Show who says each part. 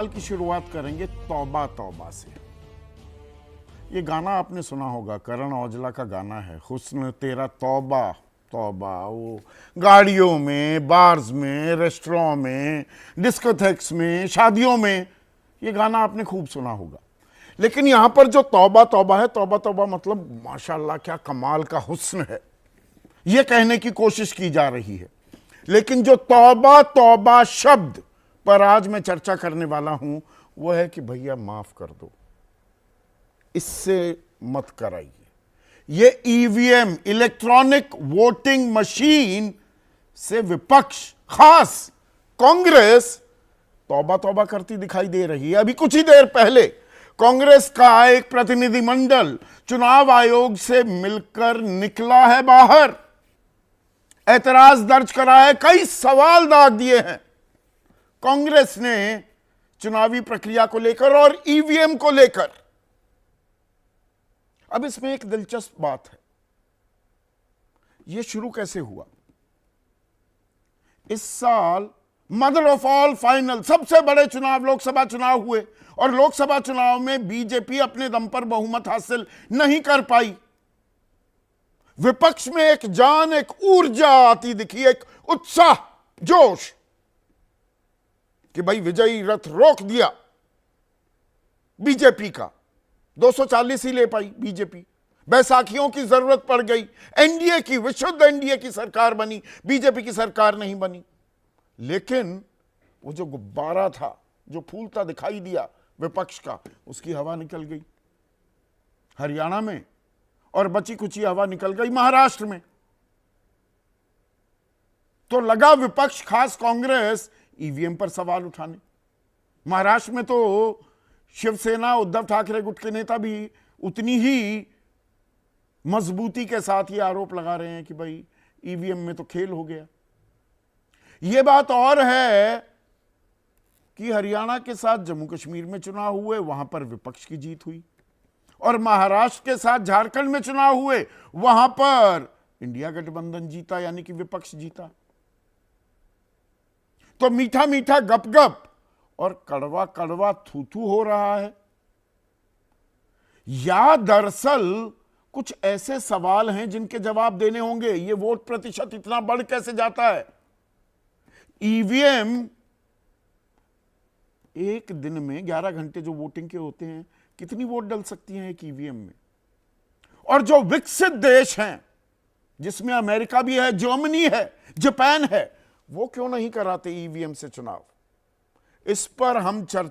Speaker 1: साल की शुरुआत करेंगे तौबा तौबा से। ये गाना आपने सुना होगा, करण औजला का गाना है, हुस्न तेरा तौबा तौबा। वो गाड़ियों में, बार्स में, रेस्टोरेंट में, डिस्कोथेक्स में, शादियों में ये गाना आपने खूब सुना होगा। लेकिन यहां पर जो तौबा तौबा है, तौबा तौबा मतलब माशाल्लाह क्या कमाल का हुस्न है, ये कहने की कोशिश की जा रही है। लेकिन जो तौबा तौबा शब्द पर आज मैं चर्चा करने वाला हूं वह है कि भैया माफ कर दो, इससे मत कराइए। ये ईवीएम, इलेक्ट्रॉनिक वोटिंग मशीन से विपक्ष, खास कांग्रेस तौबा तौबा करती दिखाई दे रही है। अभी कुछ ही देर पहले कांग्रेस का एक प्रतिनिधिमंडल चुनाव आयोग से मिलकर निकला है बाहर, ऐतराज दर्ज करा है, कई सवाल दाग दिए हैं कांग्रेस ने चुनावी प्रक्रिया को लेकर और ईवीएम को लेकर। अब इसमें एक दिलचस्प बात है, यह शुरू कैसे हुआ? इस साल मदर ऑफ ऑल फाइनल सबसे बड़े चुनाव लोकसभा चुनाव हुए और लोकसभा चुनाव में बीजेपी अपने दम पर बहुमत हासिल नहीं कर पाई। विपक्ष में एक जान, एक ऊर्जा आती दिखी, एक उत्साह, जोश कि भाई विजयी रथ रोक दिया बीजेपी का। 240 ही ले पाई बीजेपी, बैसाखियों की जरूरत पड़ गई, एनडीए की, विशुद्ध एनडीए की सरकार बनी, बीजेपी की सरकार नहीं बनी। लेकिन वो जो गुब्बारा था, जो फूलता दिखाई दिया विपक्ष का, उसकी हवा निकल गई हरियाणा में और बची कुची हवा निकल गई महाराष्ट्र में। तो लगा विपक्ष, खास कांग्रेस, ईवीएम पर सवाल उठाने। महाराष्ट्र में तो शिवसेना, उद्धव ठाकरे गुट के नेता भी उतनी ही मजबूती के साथ ये आरोप लगा रहे हैं कि भाई ईवीएम में तो खेल हो गया। ये बात और है कि हरियाणा के साथ जम्मू कश्मीर में चुनाव हुए, वहां पर विपक्ष की जीत हुई, और महाराष्ट्र के साथ झारखंड में चुनाव हुए, वहां पर इंडिया गठबंधन जीता, यानी कि विपक्ष जीता। तो मीठा मीठा गपगप और कड़वा कड़वा थू थू हो रहा है, या दरअसल कुछ ऐसे सवाल हैं जिनके जवाब देने होंगे। ये वोट प्रतिशत इतना बढ़ कैसे जाता है? ईवीएम एक दिन में 11 घंटे जो वोटिंग के होते हैं, कितनी वोट डल सकती हैं एक ईवीएम में? और जो विकसित देश हैं, जिसमें अमेरिका भी है, जर्मनी है, जापान है, वो क्यों नहीं कराते ईवीएम से चुनाव? इस पर हम चर्चा